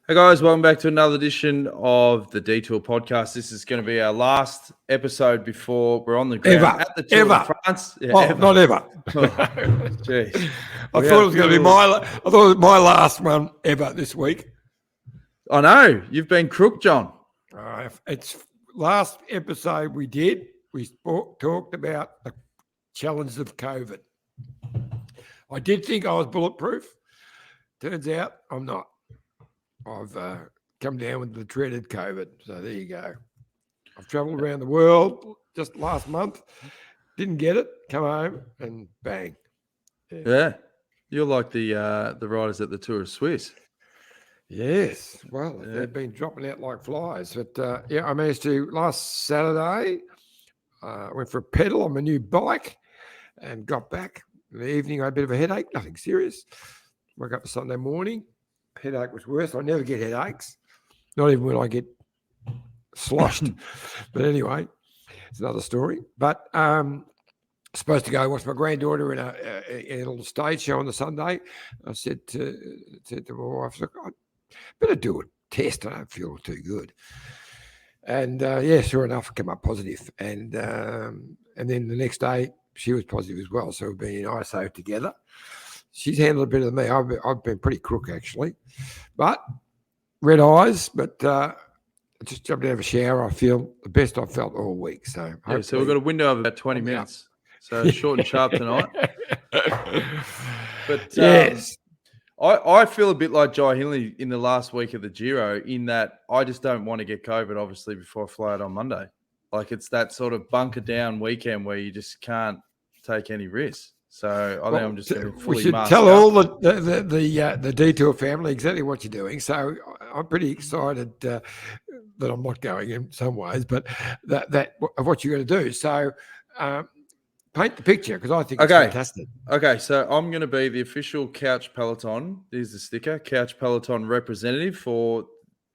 Hey guys, welcome back to another edition of the Detour podcast. This is going to be our last episode before we're on the ground at the Tour de France. Yeah, ever. Not ever. Jeez. I thought it was going to be my last one ever this week. I know. You've been crook, John. It's last episode we talked about the challenge of COVID. I did think I was bulletproof. Turns out I'm not. I've come down with the dreaded COVID. So there you go. I've travelled around the world just last month. Didn't get it. Come home and bang. Yeah. You're like the riders at the Tour of Swiss. Yes. Well, they've been dropping out like flies. But I managed to last Saturday. Went for a pedal on my new bike and got back. In the evening, I had a bit of a headache. Nothing serious. Woke up Sunday morning. Headache was worse. I never get headaches, not even when I get sloshed. But anyway, it's another story. But supposed to go watch my granddaughter in a little stage show on the Sunday. I said to my wife, "Look, I better do a test. I don't feel too good." And sure enough, it came up positive. And then the next day, she was positive as well. So we've been in ISO together. She's handled it better than me. I've been pretty crook, actually. But red eyes, but just jumped out of a shower. I feel the best I've felt all week. So we've got a window of about 20 minutes. So short and sharp tonight. But yes. I feel a bit like Jai Hindley in the last week of the Giro in that I just don't want to get COVID, obviously, before I fly out on Monday. Like it's that sort of bunker down weekend where you just can't take any risks. So I think I'm just going to fully. We should tell all the Detour family exactly what you're doing. So I'm pretty excited that I'm not going in some ways, but that of what you're going to do. So paint the picture because I think it's fantastic. Okay, so I'm going to be the official Couch Peloton. Here's the sticker: Couch Peloton representative for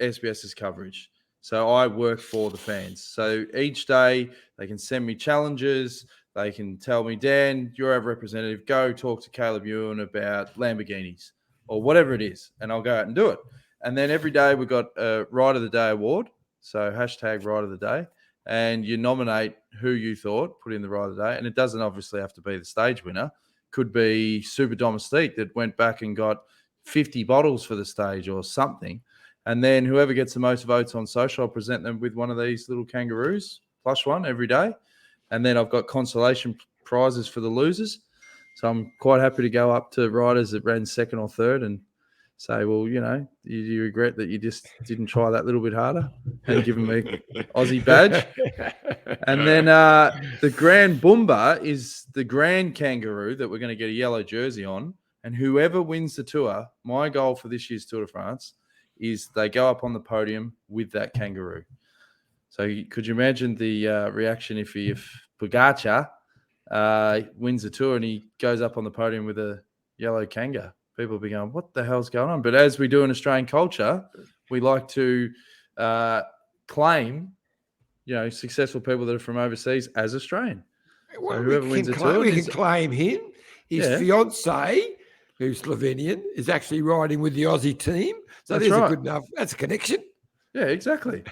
SBS's coverage. So I work for the fans. So each day they can send me challenges. They can tell me, Dan, you're our representative. Go talk to Caleb Ewan about Lamborghinis or whatever it is, and I'll go out and do it. And then every day we've got a Ride of the Day award, so hashtag Ride of the Day, and you nominate who you thought, put in the Ride of the Day, and it doesn't obviously have to be the stage winner. Could be Super Domestique that went back and got 50 bottles for the stage or something. And then whoever gets the most votes on social, I'll present them with one of these little kangaroos, plush one every day. And then I've got consolation prizes for the losers. So I'm quite happy to go up to riders that ran second or third and say, well, you regret that you just didn't try that little bit harder and give them an Aussie badge. And then the Grand Boomba is the Grand Kangaroo that we're going to get a yellow jersey on. And whoever wins the tour, my goal for this year's Tour de France is they go up on the podium with that kangaroo. So could you imagine the reaction if Pogacar wins the tour and he goes up on the podium with a yellow kanga? People will be going, what the hell's going on? But as we do in Australian culture, we like to claim, successful people that are from overseas as Australian. Well, so whoever wins the tour, we can claim him. His fiancée, who's Slovenian, is actually riding with the Aussie team. So that's a good enough. That's a connection. Yeah, exactly.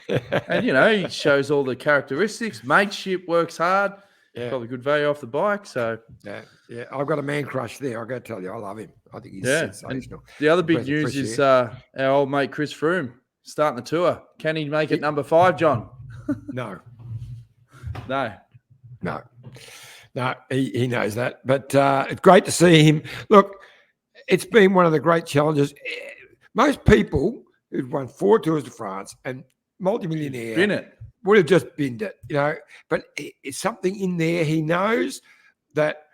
And, he shows all the characteristics, mateship, works hard, probably good value off the bike. So yeah, I've got a man crush there. I've got to tell you, I love him. I think he's sensational. And the other big news is our old mate Chris Froome starting the tour. Can he make it number 5, John? No. No, he knows that. But it's great to see him. Look, it's been one of the great challenges. Most people who've won 4 Tours de France and multimillionaire would have just binned it, But it's something in there. He knows that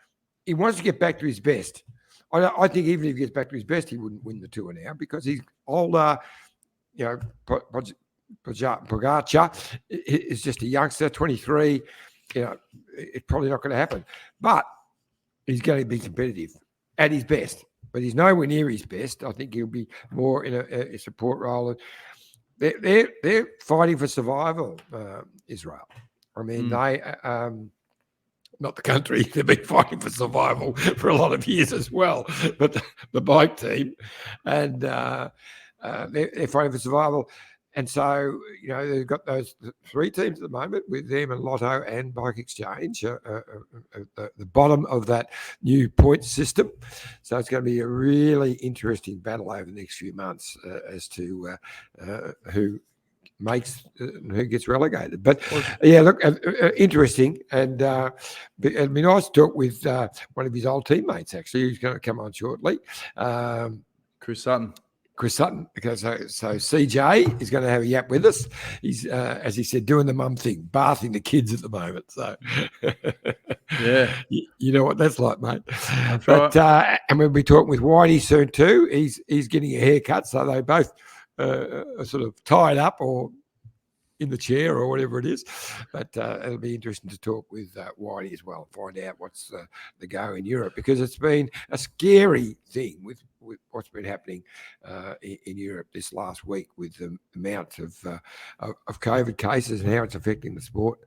he wants to get back to his best. I think even if he gets back to his best, he wouldn't win the tour now because he's older. Pogacar is just a youngster, 23. It's probably not going to happen. But he's going to be competitive at his best. But he's nowhere near his best. I think he'll be more in a support role. They're fighting for survival, Israel. I mean, they not the country. They've been fighting for survival for a lot of years as well. But the bike team, and they're fighting for survival. And so, they've got those 3 teams at the moment with them and Lotto and Bike Exchange at the bottom of that new point system. So it's going to be a really interesting battle over the next few months as to who gets relegated. But yeah, look, interesting, and it'd be nice to talk with one of his old teammates. Actually, who's going to come on shortly, Chris Sutton. Because so CJ is going to have a yap with us. He's, as he said, doing the mum thing, bathing the kids at the moment. So yeah, you know what that's like, mate. That's but right. And we'll be talking with Whitey soon too. He's getting a haircut, so they both are sort of tied up or in the chair or whatever it is. But it'll be interesting to talk with Whitey as well and find out what's the go in Europe, because it's been a scary thing with what's been happening in Europe this last week with the amount of COVID cases and how it's affecting the sport.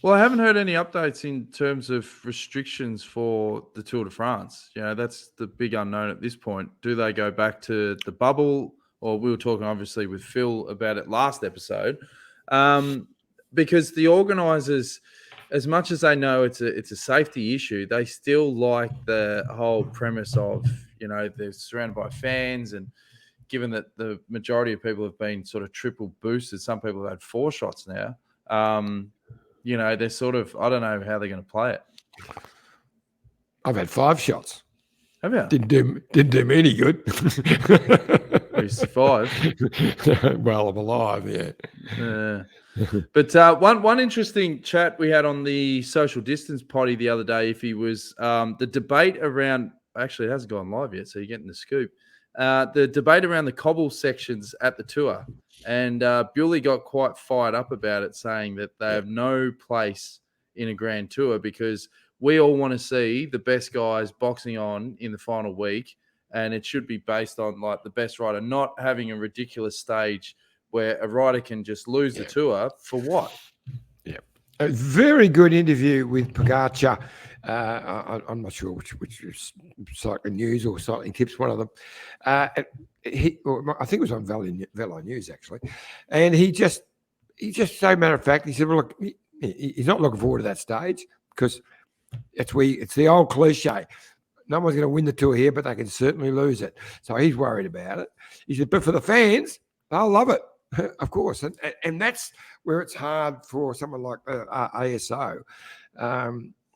Well, I haven't heard any updates in terms of restrictions for the Tour de France. That's the big unknown at this point. Do they go back to the bubble? Or we were talking obviously with Phil about it last episode. Because the organisers, as much as they know it's a safety issue, they still like the whole premise of, they're surrounded by fans, and given that the majority of people have been sort of triple boosted, some people have had 4 shots now, they're sort of, I don't know how they're going to play it. I've had 5 shots. Have you? Didn't do me any good. You survived. Well, I'm alive, yeah. But one interesting chat we had on the social distance potty the other day, if he was the debate around, actually it hasn't gone live yet, so you're getting the scoop. The debate around the cobble sections at the Tour, and Bewley got quite fired up about it, saying that they have no place in a Grand Tour because we all want to see the best guys boxing on in the final week, and it should be based on like the best rider, not having a ridiculous stage where a rider can just lose the Tour for what? Yeah. A very good interview with Pogacar. I'm not sure which is Cycling News or Cycling Tips, one of them. I think it was on Velo News, actually. And he just so matter of fact, he said, well, look, he's not looking forward to that stage because it's the old cliche. No one's going to win the Tour here, but they can certainly lose it. So he's worried about it. He said, but for the fans, they'll love it, of course. And that's where it's hard for someone like ASO.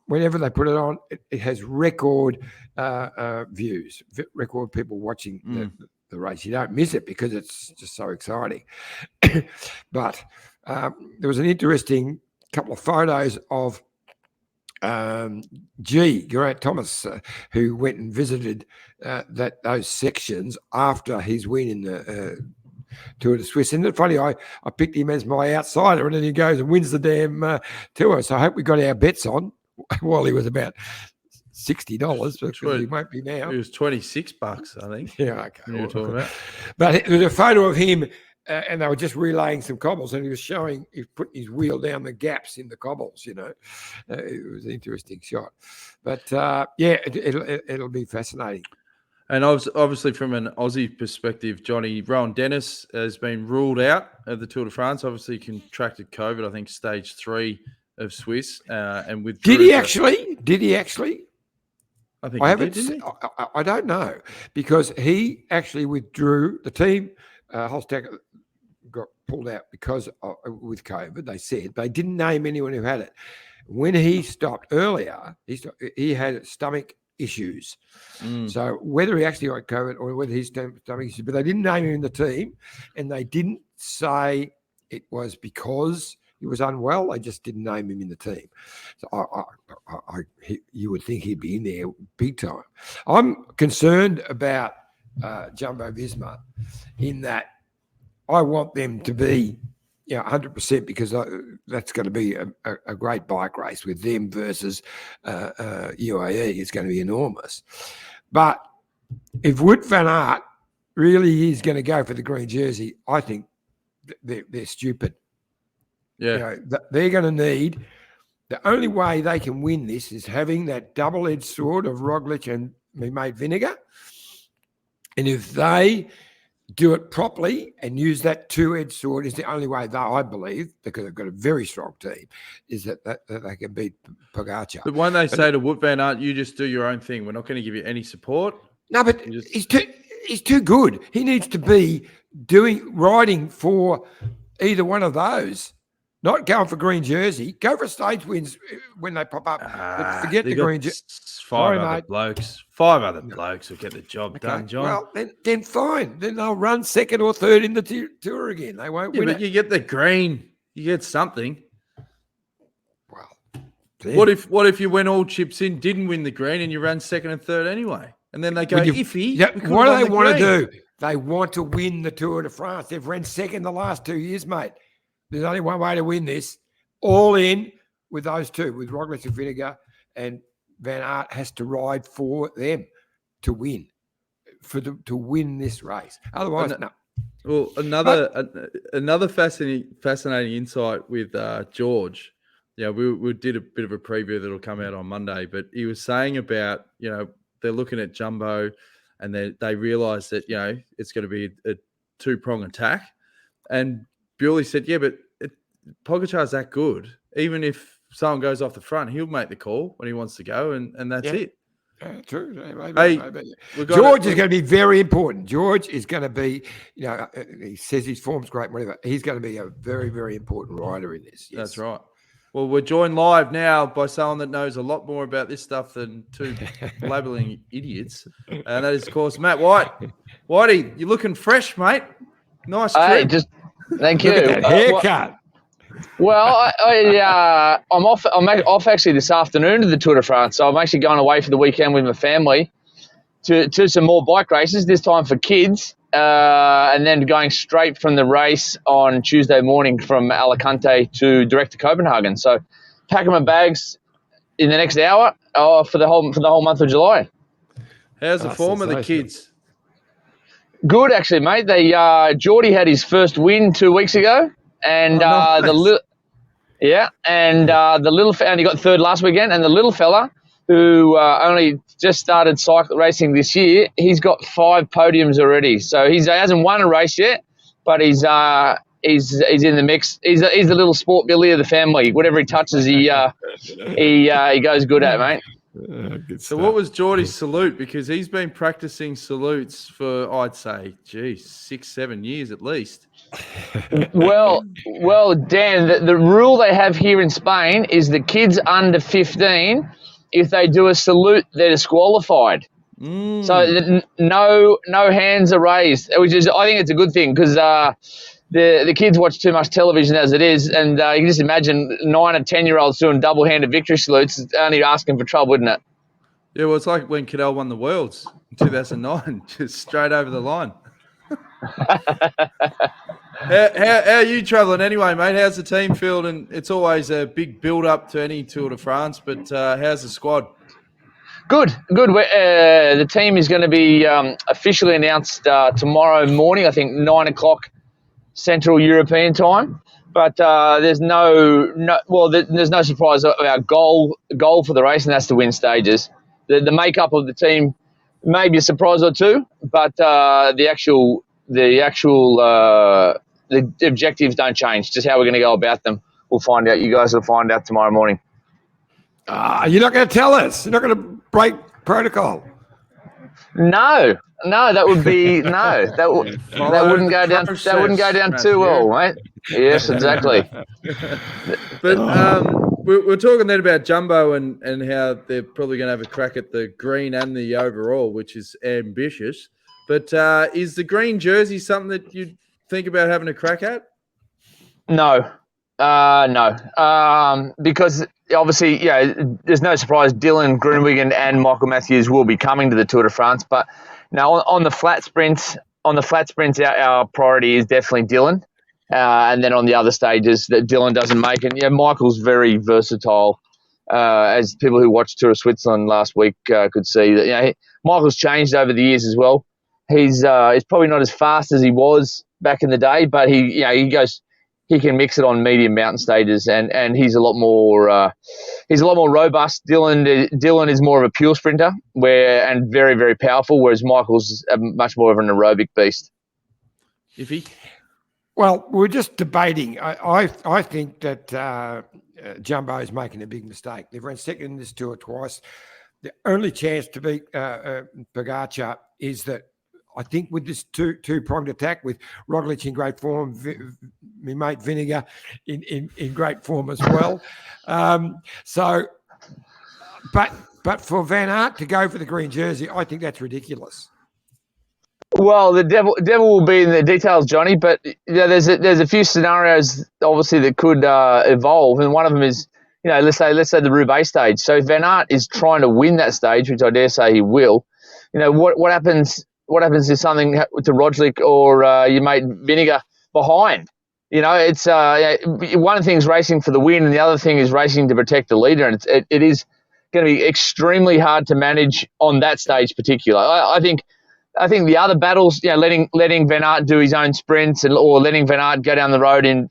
Whenever they put it on, it has record views, record people watching the race. You don't miss it because it's just so exciting. But there was an interesting couple of photos of Geraint Thomas, who went and visited those sections after his win in the Tour de Suisse. Isn't it funny? I picked him as my outsider, and then he goes and wins the damn Tour. So I hope we got our bets on while he was about $60, because he won't be now. It was $26, I think. Yeah, okay. You were talking about. But there's a photo of him. And they were just relaying some cobbles, and he was putting his wheel down the gaps in the cobbles. It was an interesting shot. But it'll be fascinating. And obviously, from an Aussie perspective, Johnny, Rowan Dennis has been ruled out of the Tour de France. Obviously, contracted COVID, I think stage 3 of Swiss, and with Did he actually? I think didn't he? I don't know, because he actually withdrew. The team, Holstack, got pulled out because with COVID. They said they didn't name anyone who had it. When he stopped earlier, he had stomach issues. So whether he actually got COVID or whether he's stomach issues, but they didn't name him in the team, and they didn't say it was because he was unwell. They just didn't name him in the team. So you would think he'd be in there big time. I'm concerned about Jumbo Visma in that I want them to be 100%, because that's going to be a great bike race with them versus UAE. It's going to be enormous. But if Wout van Aert really is going to go for the green jersey, I think they're stupid. Yeah. They're going to need, the only way they can win this is having that double-edged sword of Roglic and me mate Vinegar. And if they do it properly and use that two-edged sword is the only way, though, I believe, because they've got a very strong team, is that they can beat Pogacar. But when they say to Wout van Aert, you just do your own thing. We're not going to give you any support. No, but he's too good. He needs to be riding for either one of those. Not going for green jersey. Go for stage wins when they pop up. But forget the green jersey. Five other blokes will get the job done, John. Well, then fine. Then they'll run second or third in the tour again. They won't win but it. you get the green. You get something. Well, what if you went all chips in, didn't win the green, and you ran second and third anyway? And then they go iffy. Yeah, what do they want to do? They want to win the Tour de France. They've ran second the last 2 years, mate. There's only one way to win this. All in with those two, with Roglic and Vinegar, and Van Aert has to ride for them to win, to win this race. Otherwise, no. Well, another fascinating insight with George. Yeah, we did a bit of a preview that'll come out on Monday, but he was saying about, they're looking at Jumbo and they realise that, it's going to be a two-prong attack. And Bewley said, yeah, but Pogacar's that good. Even if someone goes off the front, he'll make the call when he wants to go, and that's it. Yeah, true. Maybe. George is going to be very important. George is going to be, he says his form's great, whatever. He's going to be a very, very important rider in this. Yes. That's right. Well, we're joined live now by someone that knows a lot more about this stuff than two labelling idiots. And that is, of course, Matt White. Whitey, you're looking fresh, mate. Nice trip. Thank you. Look at that haircut. I'm off. I'm off actually this afternoon to the Tour de France. So I'm actually going away for the weekend with my family to some more bike races. This time for kids, and then going straight from the race on Tuesday morning from Alicante direct to Copenhagen. So packing my bags in the next hour for the whole month of July. How's the form of the kids? Good, actually, mate. Geordie had his first win 2 weeks ago, and nice. the little and he got third last weekend. And the little fella, who only just started cycle racing this year, he's got 5 podiums already. So he hasn't won a race yet, but he's in the mix. He's the little sport Billy of the family. Whatever he touches, he goes good at, mate. So what was Geordie's salute? Because he's been practicing salutes for, I'd say, 6-7 years at least. Well, Dan, the rule they have here in Spain is the kids under 15, if they do a salute, they're disqualified. So no hands are raised, which is, I think it's a good thing, because the kids watch too much television as it is, and you can just imagine 9 and 10-year-olds doing double-handed victory salutes. It's only asking for trouble, isn't it? Yeah, well, it's like when Cadell won the Worlds in 2009, just straight over the line. How are you travelling anyway, mate? How's the team feel? And it's always a big build-up to any Tour de France, but how's the squad? Good. The team is going to be officially announced tomorrow morning, I think 9 o'clock Central European time. But there's no surprise. Our goal for the race, and that's to win stages. The makeup of the team may be a surprise or two, but the objectives don't change. Just how we're going to go about them, we'll find out. You guys will find out tomorrow morning. You're not going to tell us. You're not going to break protocol. No, that would be that wouldn't go down. That wouldn't go down too well, mate. Yes, exactly. But we're talking then about Jumbo and how they're probably going to have a crack at the green and the overall, which is ambitious. But is the green jersey something that you'd think about having a crack at? No. Because obviously, there's no surprise. Dylan Groenewegen and Michael Matthews will be coming to the Tour de France. But now on the flat sprints, our priority is definitely Dylan. And then on the other stages that Dylan doesn't make. And Michael's very versatile. As people who watched Tour of Switzerland last week could see, that Michael's changed over the years as well. He's probably not as fast as he was back in the day, but he can mix it on medium mountain stages, and he's a lot more robust. Dylan is more of a pure sprinter and very, very powerful, whereas Michael's much more of an aerobic beast. Iffy? Well, we're just debating. I think that Jumbo is making a big mistake. They've run second in this tour twice. The only chance to beat Pogacar is that I think with this two-pronged attack with Roglic in great form, my mate Vinegar in great form as well. But for Van Aert to go for the green jersey, I think that's ridiculous. Well, the devil will be in the details, Johnny. But there's a few scenarios obviously that could evolve, and one of them is let's say the Roubaix stage. So if Van Aert is trying to win that stage, which I dare say he will, what happens? What happens if something to Roglic or your mate Vinegar behind? It's one thing's racing for the win, and the other thing is racing to protect the leader, and it is going to be extremely hard to manage on that stage, particularly. I think the other battles, letting Van Aert do his own sprints or letting Van Aert go down the road in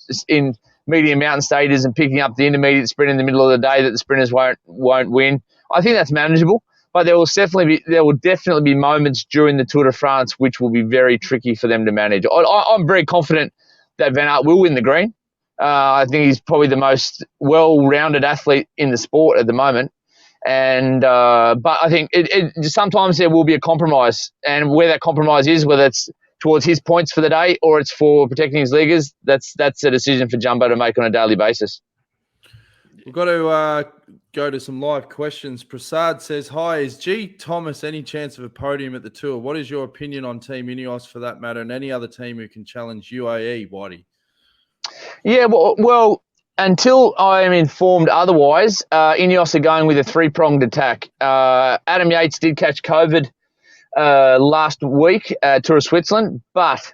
medium mountain stages and picking up the intermediate sprint in the middle of the day that the sprinters won't win. I think that's manageable, but there will definitely be moments during the Tour de France which will be very tricky for them to manage. I'm very confident that Van Aert will win the green. I think he's probably the most well-rounded athlete in the sport at the moment. And but I think sometimes there will be a compromise, and where that compromise is, whether it's towards his points for the day or it's for protecting his leaguers, that's a decision for Jumbo to make on a daily basis. We've got to go to some live questions. Prasad says, "Hi, is G. Thomas any chance of a podium at the Tour? What is your opinion on Team Ineos for that matter, and any other team who can challenge UAE, Whitey?" Yeah, well. Until I am informed otherwise, Ineos are going with a three-pronged attack. Adam Yates did catch COVID last week at Tour of Switzerland, but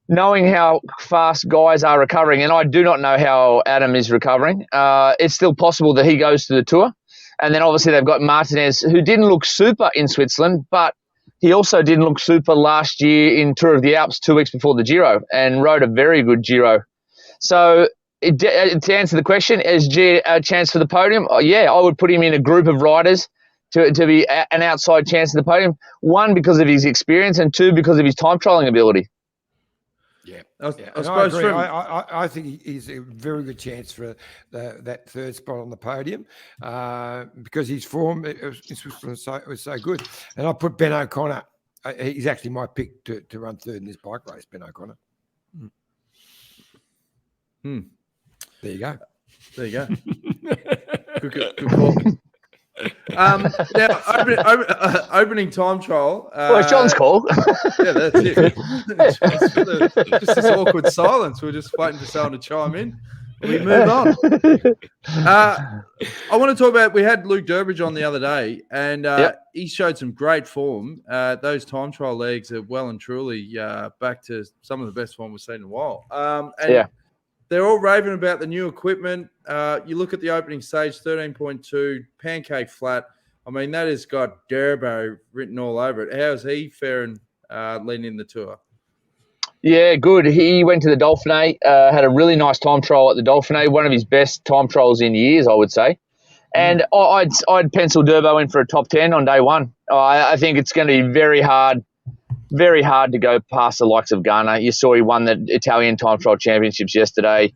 knowing how fast guys are recovering, and I do not know how Adam is recovering, it's still possible that he goes to the Tour. And then obviously they've got Martinez, who didn't look super in Switzerland, but he also didn't look super last year in Tour of the Alps 2 weeks before the Giro and rode a very good Giro. So to answer the question, is G a chance for the podium? Yeah, I would put him in a group of riders to be an outside chance of the podium. One, because of his experience, and two, because of his time trialling ability. Yeah, I agree. I think he's a very good chance for that third spot on the podium because his form was so good. And I put Ben O'Connor. He's actually my pick to run third in this bike race, Ben O'Connor. There you go. Good call. Now, opening time trial. Well, it's John's call. Yeah, that's it. Just this awkward silence. We're just waiting for someone to chime in. We move on. I want to talk about, we had Luke Durbridge on the other day, and he showed some great form. Those time trial legs are well and truly back to some of the best form we've seen in a while. They're all raving about the new equipment. You look at the opening stage, 13.2, pancake flat. I mean, that has got Durbo written all over it. How's he faring leading in the Tour? Yeah, good. He went to the Dauphiné, had a really nice time trial at the Dauphiné, one of his best time trials in years, I would say. And I'd pencil Durbo in for a top 10 on day one. I think it's going to be very hard to go past the likes of Ghana. You saw he won the Italian time trial championships yesterday.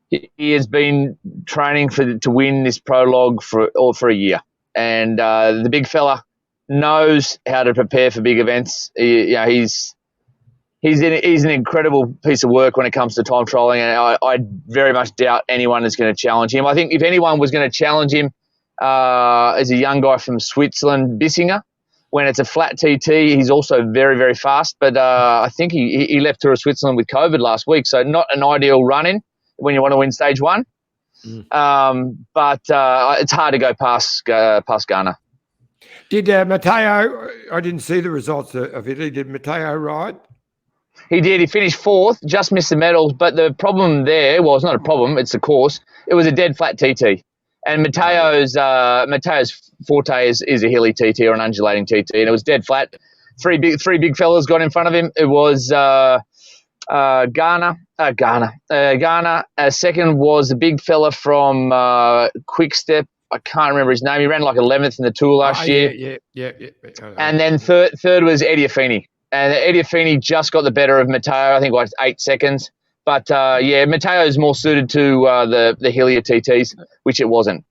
He has been training to win this prologue for a year. And the big fella knows how to prepare for big events. He's an incredible piece of work when it comes to time trialing, and I very much doubt anyone is going to challenge him. I think if anyone was going to challenge him as a young guy from Switzerland, Bissinger, when it's a flat TT, he's also very, very fast. But I think he left Tour of Switzerland with COVID last week, so not an ideal run-in when you want to win stage one. But it's hard to go past Ghana. Did Matteo, I didn't see the results of Italy, did Matteo ride? He did. He finished fourth, just missed the medals. But the problem there, well, it's not a problem, it's a course. It was a dead flat TT. And Matteo's forte is a hilly TT or an undulating TT, and it was dead flat. Three big fellas got in front of him. It was Ghana. Second was the big fella from Quick Step. I can't remember his name. He ran like 11th in the Tour last year. Yeah. And then third was Eddie Affini. And Eddie Affini just got the better of Matteo, I think, like 8 seconds. But, Matteo is more suited to the Hillier TTs, which it wasn't.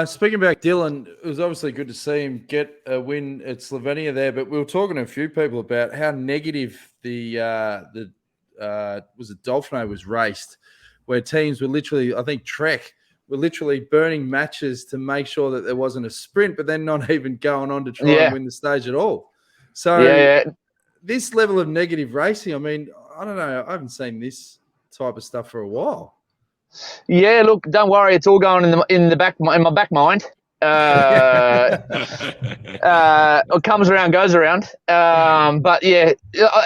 Speaking about Dylan, it was obviously good to see him get a win at Slovenia there, but we were talking to a few people about how negative the Dolphino was raced, where teams were literally, I think Trek were literally burning matches to make sure that there wasn't a sprint, but then not even going on to try and win the stage at all. So this level of negative racing, I mean, I don't know, I haven't seen this type of stuff for a while. Yeah, look, don't worry, it's all going in my back mind. It comes around, goes around. But yeah,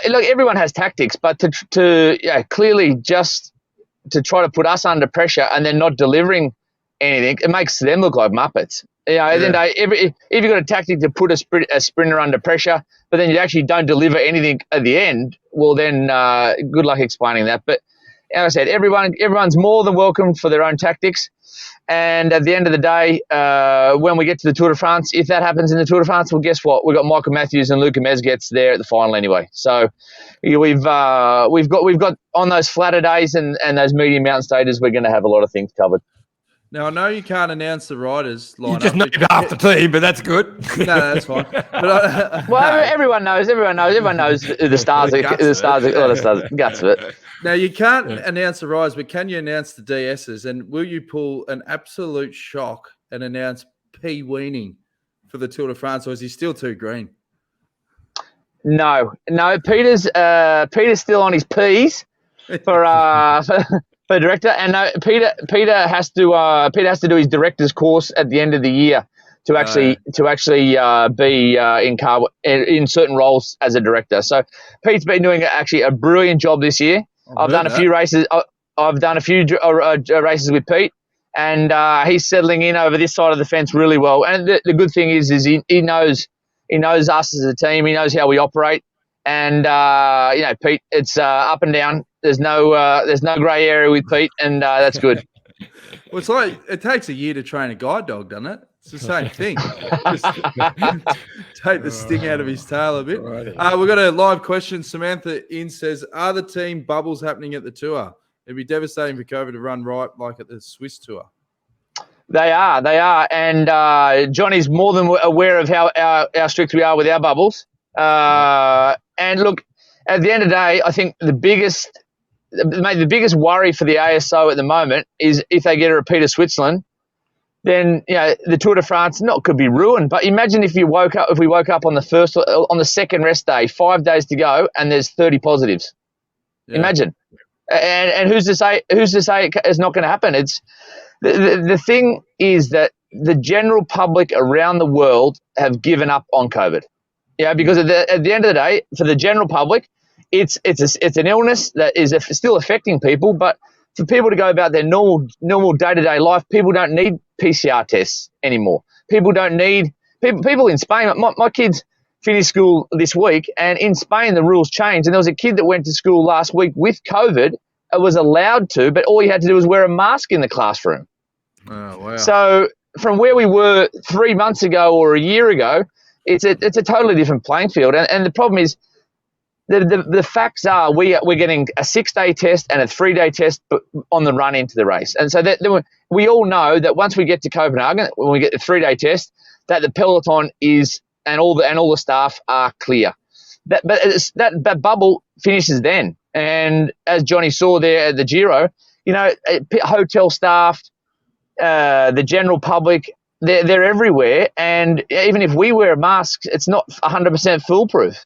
look, everyone has tactics, but to clearly just to try to put us under pressure and then not delivering anything, it makes them look like muppets. At the end of the day, if you've got a tactic to put a sprinter under pressure, but then you actually don't deliver anything at the end, well then, good luck explaining that. But as I said, everyone's more than welcome for their own tactics. And at the end of the day, when we get to the Tour de France, if that happens in the Tour de France, well, guess what? We've got Michael Matthews and Luca Mezgets there at the final anyway. So we've got on those flatter days and those medium mountain stages, we're going to have a lot of things covered. Now, I know you can't announce the riders lineup. You just named half the team, but that's good. No, that's fine. But everyone knows who the stars guts of it. Now, you can't announce the riders, but can you announce the DSs? And will you pull an absolute shock and announce P weaning for the Tour de France, or is he still too green? No. Peter's still on his P's for director, and no, Peter has to do his director's course at the end of the year to actually be in certain roles as a director. So Pete's been doing actually a brilliant job this year. I've done a few races. I've done a few races with Pete, and he's settling in over this side of the fence really well. And the good thing is he knows us as a team. He knows how we operate. And Pete, it's up and down. There's no grey area with Pete, and that's good. Well, it's like it takes a year to train a guide dog, doesn't it? It's the same thing. Just take the sting out of his tail a bit. We've got a live question. Samantha says, are the team bubbles happening at the tour? It'd be devastating for COVID to run right like at the Swiss tour. They are. And Johnny's more than aware of how strict we are with our bubbles. And look, at the end of the day, I think the biggest worry for the ASO at the moment is if they get a repeat of Switzerland, then the Tour de France could be ruined. But imagine if we woke up on the second rest day, 5 days to go, and there's 30 positives. Yeah. Imagine, and who's to say it's not going to happen? It's the thing is that the general public around the world have given up on COVID. Because at the end of the day, for the general public, it's an illness that is still affecting people. But for people to go about their normal day-to-day life, people don't need PCR tests anymore. People don't need people in Spain. My kids finished school this week, and in Spain the rules changed. And there was a kid that went to school last week with COVID. It was allowed to, but all he had to do was wear a mask in the classroom. Oh wow! So from where we were 3 months ago or a year ago, it's a totally different playing field. And the problem is, the facts are we're getting a 6-day test and a 3-day test on the run into the race. And so we all know that once we get to Copenhagen, when we get the 3-day test, that the peloton is and all the staff are clear. That bubble finishes then. And as Johnny saw there at the Giro, hotel staff, the general public, they're everywhere. And even if we wear masks, it's not 100% foolproof.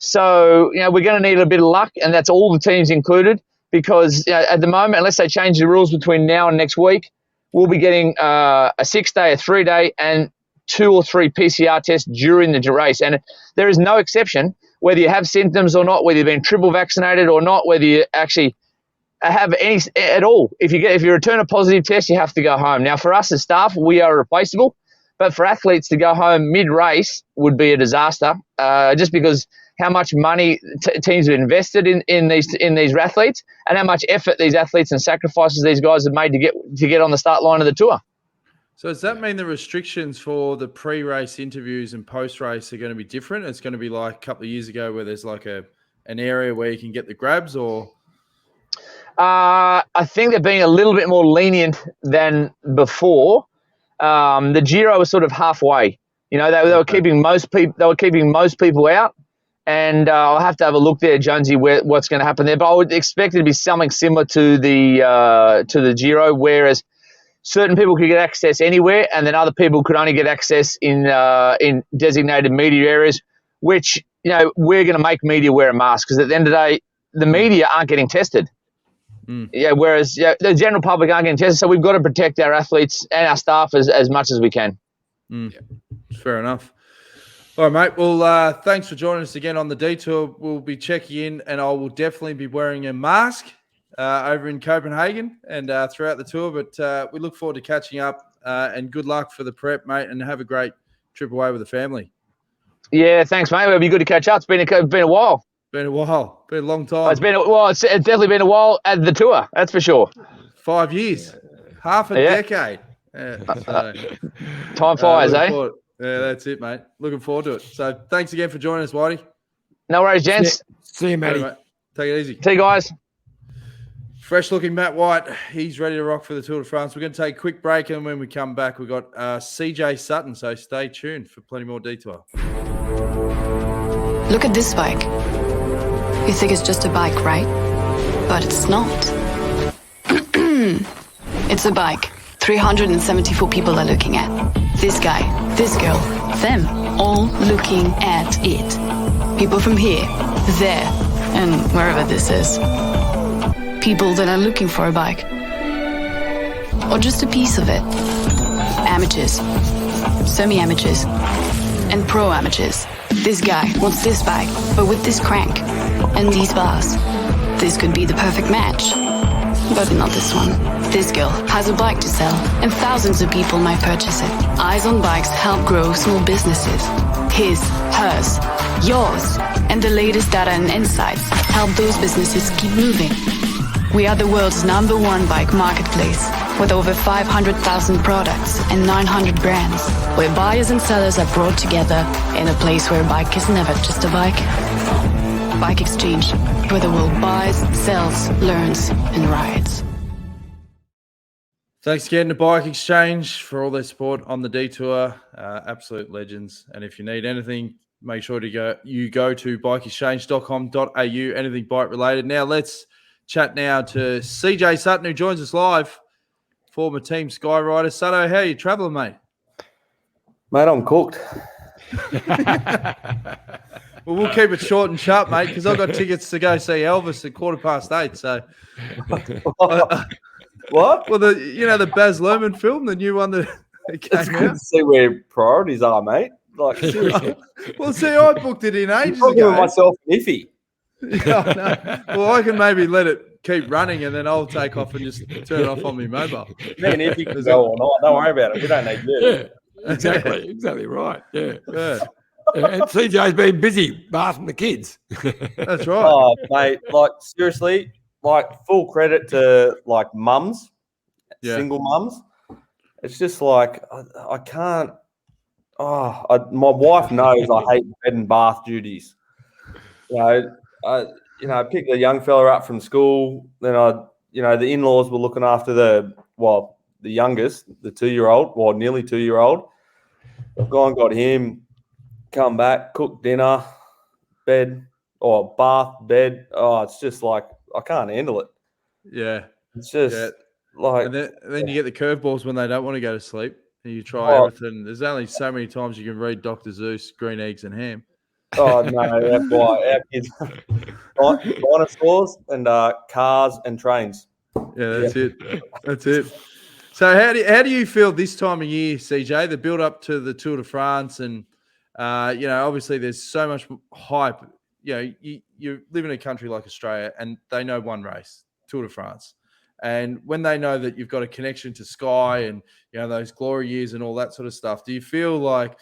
So, we're going to need a bit of luck, and that's all the teams included, because at the moment, unless they change the rules between now and next week, we'll be getting a 6-day, a 3-day, and 2 or 3 PCR tests during the race. And there is no exception, whether you have symptoms or not, whether you've been triple vaccinated or not, whether you actually have any at all. If you return a positive test, you have to go home. Now, for us as staff, we are replaceable, but for athletes to go home mid-race would be a disaster, just because how much money teams have invested in these athletes, and how much effort these athletes and sacrifices these guys have made to get on the start line of the tour. So does that mean the restrictions for the pre-race interviews and post-race are going to be different? It's going to be like a couple of years ago where there's like an area where you can get the grabs, or? I think they're being a little bit more lenient than before. The Giro was sort of halfway. They were keeping most people. They were keeping most people out, and I'll have to have a look there, Jonesy, what's going to happen there. But I would expect it to be something similar to the Giro, whereas certain people could get access anywhere, and then other people could only get access in designated media areas. Which we're going to make media wear a mask, because at the end of the day, the media aren't getting tested. Yeah, whereas the general public aren't getting tested, so we've got to protect our athletes and our staff as much as we can. Fair enough. All right, mate. Well, thanks for joining us again on the detour. We'll be checking in, and I will definitely be wearing a mask over in Copenhagen and throughout the tour. But we look forward to catching up, and good luck for the prep, mate, and have a great trip away with the family. Yeah, thanks, mate. It'll be good to catch up. It's been a while. Been a while. Been a long time. It's definitely been a while at the tour. That's for sure. 5 years. Half a decade. So, time flies, eh? Yeah, that's it, mate. Looking forward to it. So thanks again for joining us, Whitey. No worries, gents. See you, Matty. Mate. Take it easy. See you guys. Fresh-looking Matt White. He's ready to rock for the Tour de France. We're going to take a quick break, and when we come back, we've got CJ Sutton. So stay tuned for plenty more detour. Look at this bike. You think it's just a bike, right? But it's not. It's a bike 374 people are looking at. This guy, this girl, them, all looking at it. People from here, there, and wherever this is. People that are looking for a bike. Or just a piece of it. Amateurs, semi-amateurs, and pro-amateurs. This guy wants this bike, but with this crank and these bars. This could be the perfect match. But not this one. This girl has a bike to sell, and thousands of people might purchase it. Eyes on Bikes help grow small businesses. His, hers, yours, and the latest data and insights help those businesses keep moving. We are the world's #1 bike marketplace, with over 500,000 products and 900 brands, where buyers and sellers are brought together in a place where a bike is never just a bike. Bike Exchange, where the world buys, sells, learns, and rides. Thanks again to Bike Exchange for all their support on the detour. Absolute legends. And if you need anything, make sure you go to bikeexchange.com.au, anything bike related. Now let's chat now to CJ Sutton, who joins us live, former Team Skyrider. Sutto, how are you travelling, mate? Mate, I'm cooked. Well, we'll keep it short and sharp, mate, because I've got tickets to go see Elvis at 8:15. So, what? Well, the Baz Luhrmann film, the new one that came It's good out. to see where priorities are, mate. Like, seriously. Well, see, I booked it in ages I'm giving ago. myself an iffy. Yeah, no. Well, I can maybe let it keep running, and then I'll take off and just turn it off on my mobile. Me and iffy can go all night. Don't worry about it. We don't need you. Yeah, exactly right. Yeah. And CJ's been busy bathing the kids. That's right. Oh, mate, like, seriously, like, full credit to, like, mums, single mums. It's just like, I can't. My wife knows I hate bed and bath duties. I pick the young fella up from school. Then the in-laws were looking after the youngest, the 2-year-old, nearly 2-year-old. I've gone, got him, come back, cook dinner, bed, or bath, bed. Oh, it's just like, I can't handle it. Yeah. It's just like. And then you get the curveballs when they don't want to go to sleep. And you try everything. There's only so many times you can read Dr. Zeus, green eggs and ham. Oh, no, that's why our kids dinosaurs and cars and trains. Yeah, that's it. That's it. So how do you feel this time of year, CJ, the build up to the Tour de France? And, obviously there's so much hype. You live in a country like Australia and they know one race, Tour de France. And when they know that you've got a connection to Sky and, those glory years and all that sort of stuff, do you feel like,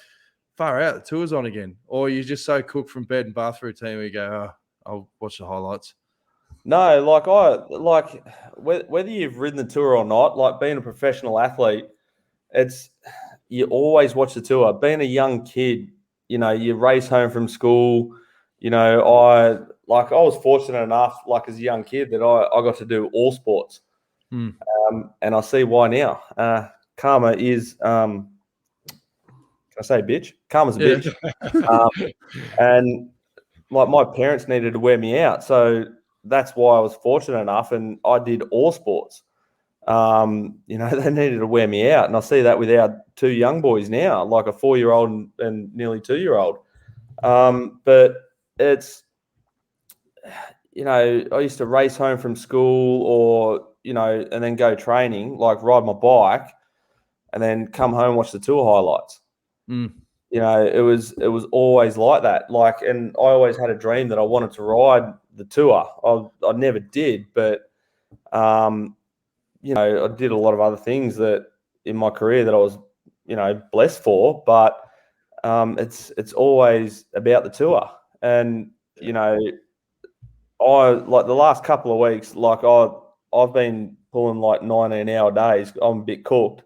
far out, the tour's on again? Or you're just so cooked from bed and bath routine where you go, I'll watch the highlights? No, whether you've ridden the tour or not, like being a professional athlete, you always watch the tour. Being a young kid, you race home from school. I was fortunate enough, like as a young kid, that I got to do all sports. And I see why now. Karma is, can I say bitch? Karma's a bitch. And like my parents needed to wear me out. So that's why I was fortunate enough, and I did all sports. They needed to wear me out. And I see that with our two young boys now, like a 4-year-old and nearly 2-year-old. But it's, I used to race home from school or, and then go training, like ride my bike and then come home, watch the tour highlights. It was always like that. Like, and I always had a dream that I wanted to ride the tour. I never did, but, I did a lot of other things that in my career that I was, blessed for, but it's always about the tour. And, I like the last couple of weeks, like I've been pulling like 19-hour days. I'm a bit cooked,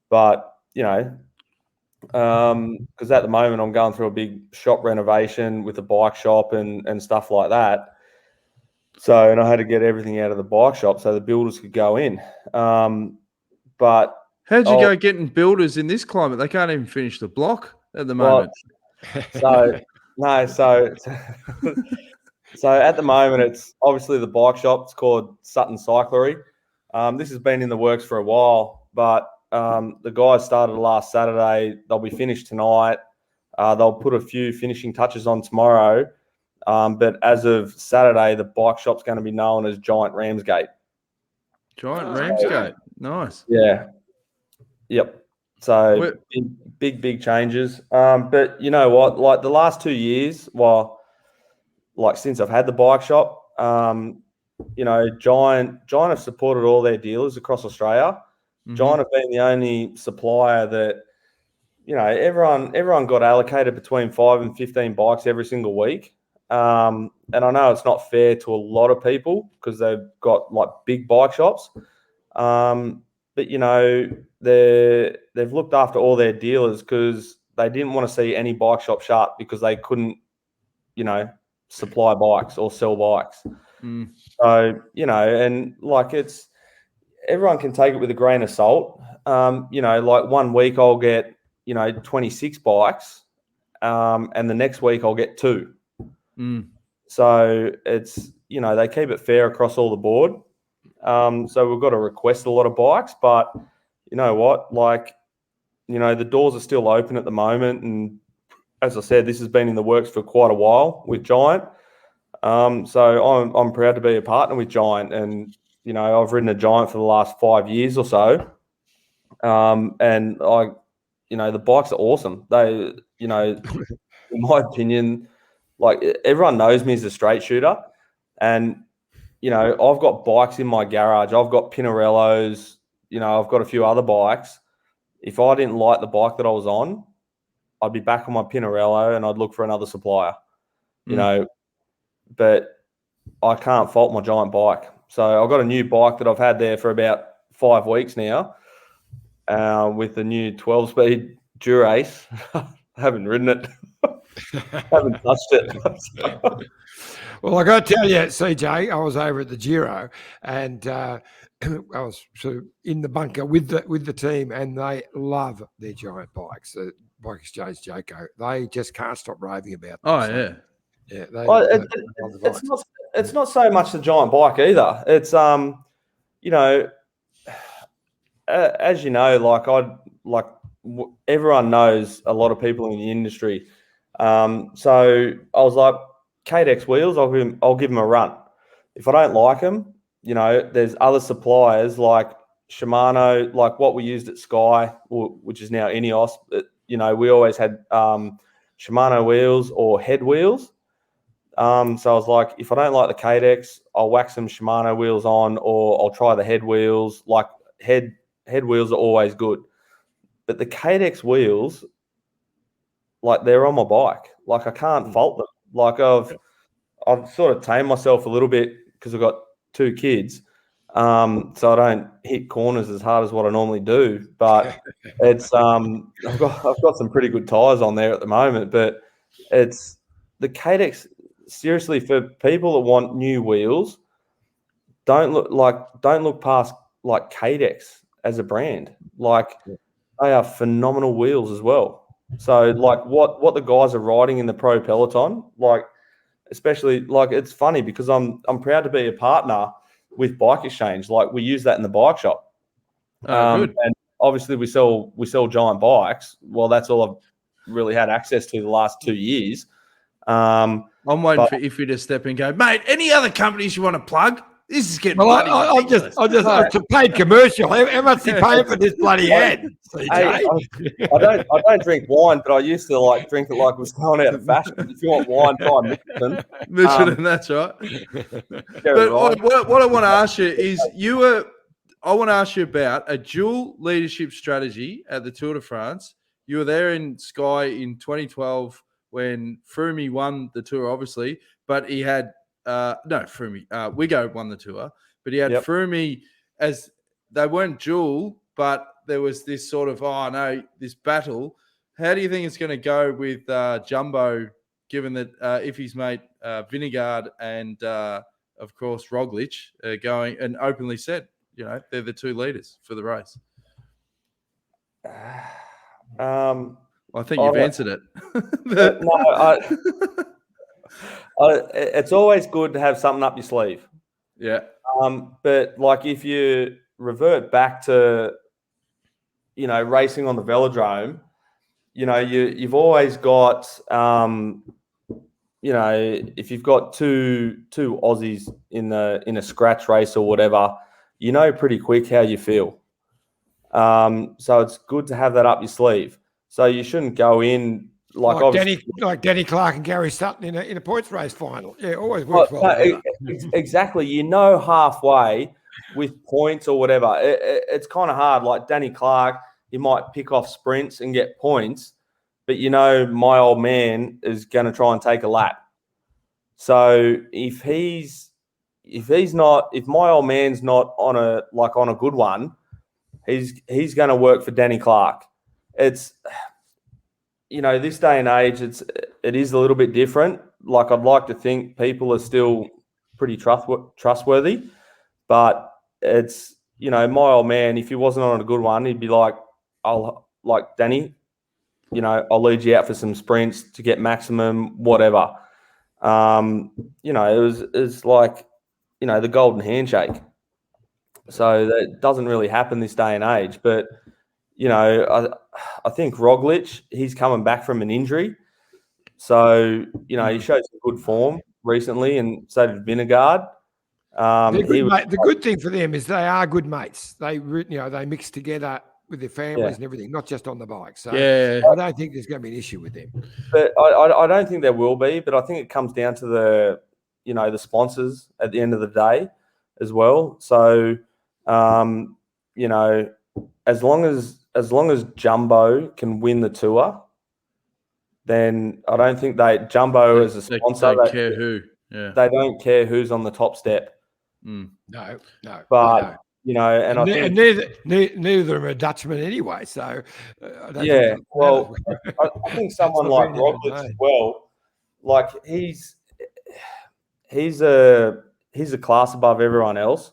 but because at the moment I'm going through a big shop renovation with a bike shop and stuff like that. So, and I had to get everything out of the bike shop so the builders could go in. But how'd you go getting builders in this climate? They can't even finish the block at the moment. So at the moment, it's obviously the bike shop. It's called Sutton Cyclery. This has been in the works for a while, but the guys started last Saturday. They'll be finished tonight. They'll put a few finishing touches on tomorrow. But as of Saturday, the bike shop's going to be known as Giant Ramsgate. Giant Ramsgate. Nice. Yeah. Yep. So big changes. But you know what? Like the last 2 years, since I've had the bike shop, Giant have supported all their dealers across Australia. Mm-hmm. Giant have been the only supplier that, everyone got allocated between 5 and 15 bikes every single week. And I know it's not fair to a lot of people because they've got like big bike shops. But they've looked after all their dealers because they didn't want to see any bike shop shut because they couldn't, supply bikes or sell bikes. So, and like everyone can take it with a grain of salt. Like 1 week I'll get, 26 bikes, and the next week I'll get 2. So it's, they keep it fair across all the board. So we've got to request a lot of bikes, but you know what, the doors are still open at the moment. And as I said, this has been in the works for quite a while with Giant. So I'm proud to be a partner with Giant, and I've ridden a Giant for the last 5 years or so. And the bikes are awesome. They, in my opinion, like everyone knows me as a straight shooter, and I've got bikes in my garage. I've got Pinarellos. I've got a few other bikes. If I didn't like the bike that I was on, I'd be back on my Pinarello and I'd look for another supplier, but I can't fault my Giant bike. So I've got a new bike that I've had there for about 5 weeks now, with the new 12-speed Durace. I haven't ridden it. Haven't touched it. Well, I got to tell you, CJ, I was over at the Giro, and I was sort of in the bunker with the team, and they love their Giant bikes, the BikeExchange-Jayco. They just can't stop raving about them. Oh, so, yeah. It's not so much the Giant bike either. It's as you know, everyone knows a lot of people in the industry. So I was like, Cadex wheels, I'll give them a run. If I don't like them, there's other suppliers like Shimano, like what we used at Sky, which is now Ineos. We always had Shimano wheels or head wheels. So I was like, if I don't like the Cadex, I'll whack some Shimano wheels on, or I'll try the head wheels. Like head wheels are always good, but the Cadex wheels, like they're on my bike. Like I can't fault them. Like I've sort of tamed myself a little bit because I've got 2 kids. so I don't hit corners as hard as what I normally do. But it's I've got some pretty good tyres on there at the moment. But it's the Cadex. Seriously, for people that want new wheels, don't look past like Cadex as a brand. Like they are phenomenal wheels as well. So like what the guys are riding in the pro peloton, like especially like it's funny because I'm proud to be a partner with Bike Exchange. Like we use that in the bike shop. Good. And obviously we sell giant bikes. Well, that's all I've really had access to the last 2 years. I'm waiting for Iffy to step in and go, mate, any other companies you want to plug? This is getting bloody ridiculous. It's a paid commercial. How much do you pay for this bloody ad? I don't drink wine, but I used to like drink it like it was going out of fashion. If you want wine, try Michelin, that's right. But what I want to ask you is I want to ask you about a dual leadership strategy at the Tour de France. You were there in Sky in 2012 when Froome won the Tour, obviously, but he had Froome. Wigo won the Tour, but he had Froome as they weren't dual, but there was this sort of this battle. How do you think it's going to go with Jumbo, given that if his mate Vingegaard and of course Roglic are going and openly said, they're the two leaders for the race? I think you've answered it. It's always good to have something up your sleeve. Yeah. But like if you revert back to, racing on the velodrome, you've always got, if you've got two Aussies in a scratch race or whatever, pretty quick how you feel. So it's good to have that up your sleeve. So you shouldn't go in like Danny Clark and Gary Sutton in a points race final. Yeah, always works well. Exactly. Halfway with points or whatever, it's kind of hard. Like Danny Clark, he might pick off sprints and get points, but my old man is going to try and take a lap. So if my old man's not on a good one, he's going to work for Danny Clark. It's this day and age, it is a little bit different. Like I'd like to think people are still pretty trustworthy, but it's my old man. If he wasn't on a good one, he'd be like, Danny, I'll lead you out for some sprints to get maximum whatever. It was like the golden handshake. So that doesn't really happen this day and age, but. I think Roglic, he's coming back from an injury. So, he showed some good form recently, and so did Vingegaard. The good thing for them is they are good mates. They mix together with their families and everything, not just on the bike. So I don't think there's going to be an issue with them. But I don't think there will be, but I think it comes down to the sponsors at the end of the day as well. So, as long as Jumbo can win the Tour, then I don't think Jumbo as a sponsor, they care who. Yeah. They don't care who's on the top step. No. But and I think neither are a Dutchman anyway. So I think someone like Roglic as well, like he's a class above everyone else.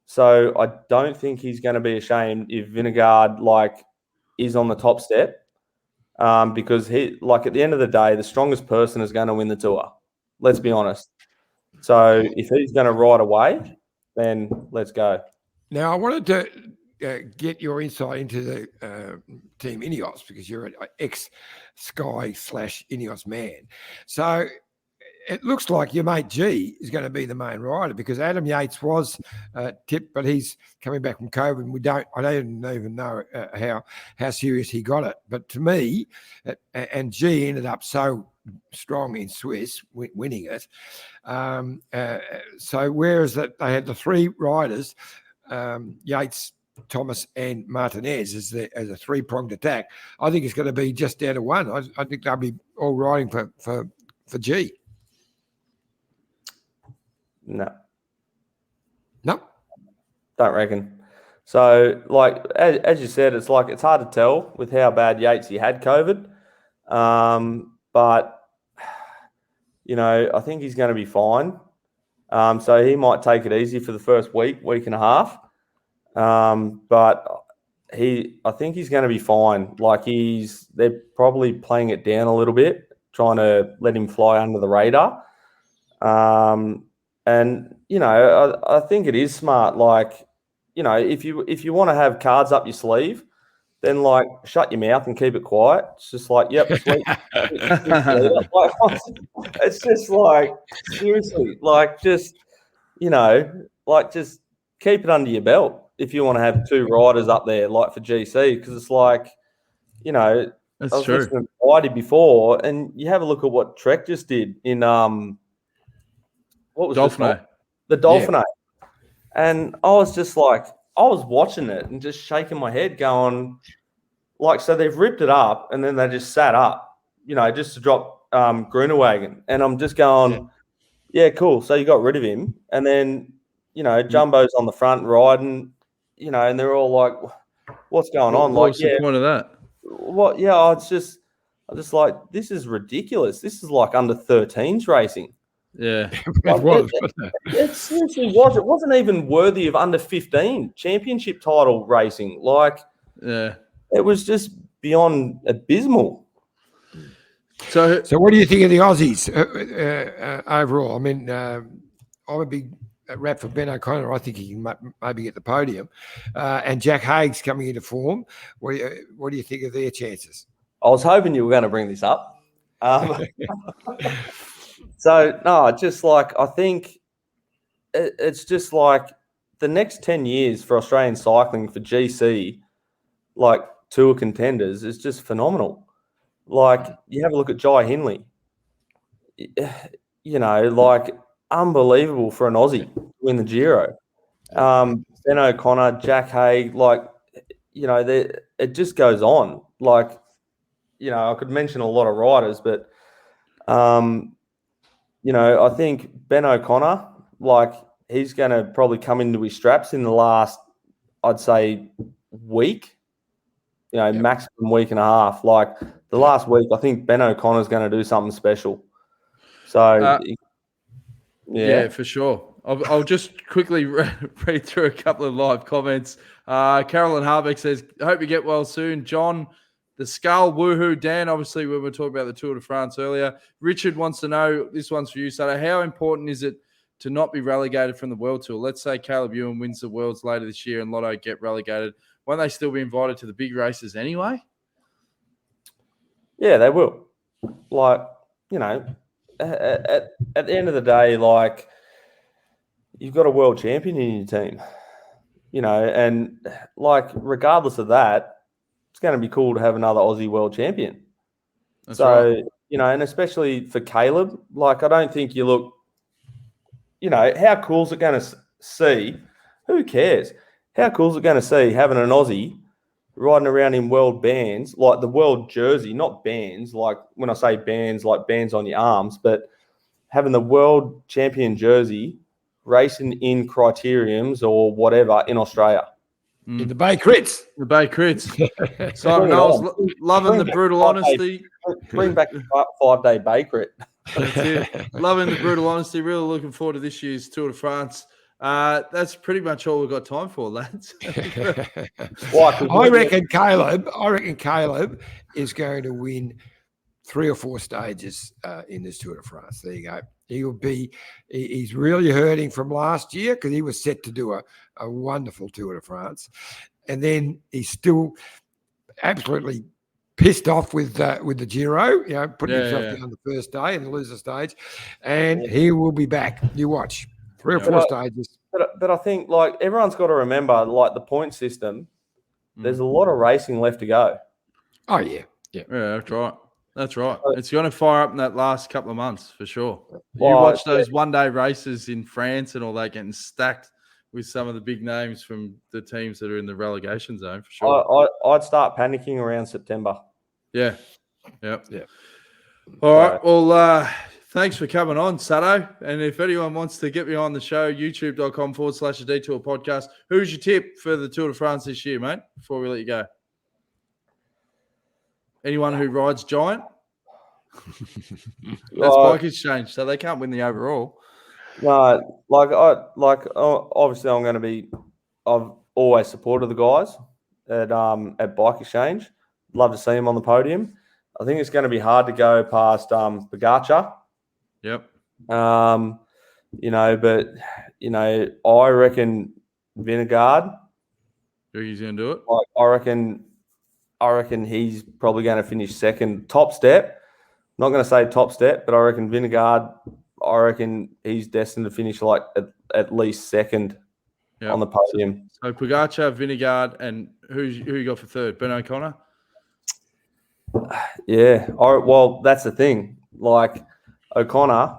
So I don't think he's going to be ashamed if Vingegaard is on the top step, because at the end of the day, the strongest person is going to win the Tour. Let's be honest. So if he's going to ride away, then let's go. Now I wanted to get your insight into the Team Ineos, because you're an ex-Sky / Ineos man. So it looks like your mate G is going to be the main rider, because Adam Yates was tipped, but he's coming back from COVID. And I don't even know how serious he got it. But to me, and G ended up so strong in Swiss, winning it. So whereas that they had the three riders, Yates, Thomas, and Martinez as a three-pronged attack, I think it's going to be just down to one. I think they'll be all riding for G. No. Don't reckon. So, like as you said, it's hard to tell with how bad Yates he had COVID. But I think he's going to be fine. So he might take it easy for the first week and a half. But I think he's going to be fine. Like they're probably playing it down a little bit, trying to let him fly under the radar. And I think it is smart. Like, if you want to have cards up your sleeve, then like shut your mouth and keep it quiet. It's just like, yep, sweet. It's just like, seriously, like just just keep it under your belt if you want to have two riders up there, like for GC, because it's like, That's I was true. listening to Whitey before, and you have a look at what Trek just did in what was Dolphino. the Dolphino, and I was just like, I was watching it and just shaking my head, going, like, so they've ripped it up and then they just sat up, just to drop Grunewagen, and I'm just going, yeah, cool. So you got rid of him, and then Jumbo's on the front riding, and they're all like, what's going on? What's the point of that? What? Yeah, I'm just like, this is ridiculous. This is like under 13s racing. Yeah, It was, wasn't it? It seriously was. It wasn't even worthy of under 15 championship title racing. Like, yeah. it was just beyond abysmal. So what do you think of the Aussies overall? I mean, I'm a big rap for Ben O'Connor. I think he can maybe get the podium. And Jack Haig's coming into form. What do you think of their chances? I was hoping you were going to bring this up. So, no, just like, I think it's just like the next 10 years for Australian cycling for GC, like tour contenders, is just phenomenal. Like, you have a look at Jai Hindley, like unbelievable for an Aussie to win the Giro. Ben O'Connor, Jack Haig, like, it just goes on. Like, I could mention a lot of riders, but, I think Ben O'Connor, like, he's going to probably come into his straps in the last, I'd say, week, maximum week and a half. Like, the last week, I think Ben O'Connor's going to do something special. So, yeah, for sure. I'll just quickly read through a couple of live comments. Carolyn Harbeck says, hope you get well soon. John, the skull, woohoo. Dan, obviously, we were talking about the Tour de France earlier. Richard wants to know, this one's for you, Sutter, how important is it to not be relegated from the World Tour? Let's say Caleb Ewan wins the Worlds later this year and Lotto get relegated. Won't they still be invited to the big races anyway? Yeah, they will. Like, at the end of the day, like, you've got a world champion in your team, and like, regardless of that, it's going to be cool to have another Aussie world champion. That's right. And especially for Caleb, like, I don't think you look, how cool is it going to see? Who cares? How cool is it going to see having an Aussie riding around in world bands, like the world jersey, not bands, like when I say bands, like bands on your arms, but having the world champion jersey racing in criteriums or whatever in Australia. In the Bay Crits. The Bay Crits. Simon Knowles, loving the brutal honesty. Bring back the 5-day Bay Crit. That's it. Loving the brutal honesty. Really looking forward to this year's Tour de France. That's pretty much all we've got time for, lads. I reckon Caleb is going to win 3 or 4 stages in this Tour de France. There you go. He's really hurting from last year because he was set to do a wonderful Tour de France. And then he's still absolutely pissed off with the Giro, putting himself down the first day and lose a stage. And he will be back. You watch. 3 or 4 stages. But I think, like, everyone's got to remember, like, the point system, there's a lot of racing left to go. Oh, yeah. Yeah, that's right. That's right. It's going to fire up in that last couple of months for sure. You watch those one-day races in France and all that getting stacked with some of the big names from the teams that are in the relegation zone for sure. I'd start panicking around September. Yeah. Yep. Yeah. All right. Well, Thanks for coming on, Sato. And if anyone wants to get me on the show, youtube.com/a Detour podcast. Who's your tip for the Tour de France this year, mate, before we let you go? Anyone who rides Giant? That's Bike Exchange, so they can't win the overall. No, obviously I'm going to be. I've always supported the guys at Bike Exchange. Love to see them on the podium. I think it's going to be hard to go past Pogačar. Yep. I reckon Vingegaard. Think he's going to do it? I reckon he's probably going to finish second. Top step. Not going to say top step, but I reckon Vingegaard. I reckon he's destined to finish like at least second on the podium. So Pogačar, Vingegaard, and who you got for third? Ben O'Connor? Yeah. Well, that's the thing. Like O'Connor,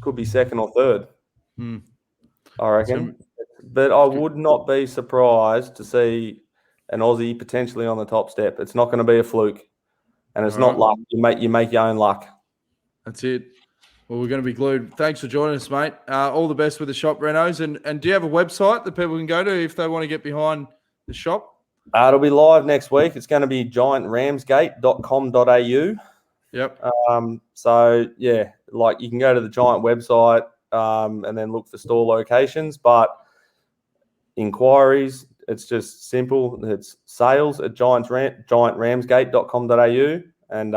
could be second or third. I reckon. But I would not be surprised to see an Aussie potentially on the top step. It's not going to be a fluke, and it's not luck. You make your own luck. That's it. Well, we're going to be glued. Thanks for joining us, mate. All the best with the shop, Renos. And do you have a website that people can go to if they want to get behind the shop? It'll be live next week. It's going to be giantramsgate.com.au. Yep. So, yeah, you can go to the Giant website and then look for store locations. But inquiries, it's just simple. It's sales at giantramsgate.com.au. And,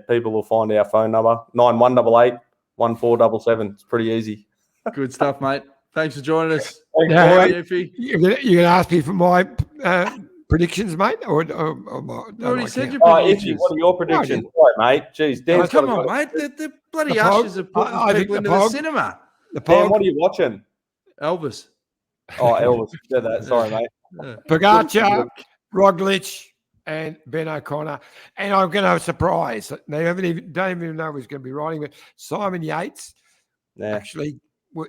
people will find our phone number, 9188-1477. It's pretty easy. Good stuff, mate. Thanks for joining us. You're going to ask me for my predictions, mate? Or already said your predictions. What are your predictions? Sorry, mate. Jeez, Dan's come on, mate. The bloody Ushers are putting people into the cinema. Dan, what are you watching? Elvis. Oh, Elvis. Said that. Sorry, mate. Pogačar, Roglic, and Ben O'Connor. And I'm going to have a surprise. They don't even know who's going to be riding, but Simon Yates actually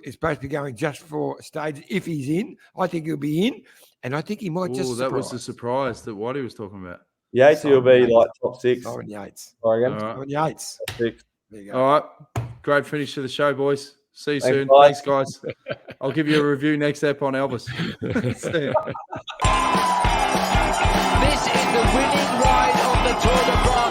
is supposed to be going just for stage. If he's in, I think he'll be in. And I think he might just surprise. That was the surprise that Waddy was talking about. Yates will be top six. Simon Yates. Sorry again. Simon Yates. Top six. There you go. All right. Great finish to the show, boys. See you soon. Guys. Thanks, guys. I'll give you a review next ep on Elvis. See ya. This is the winning ride of the Tour de France.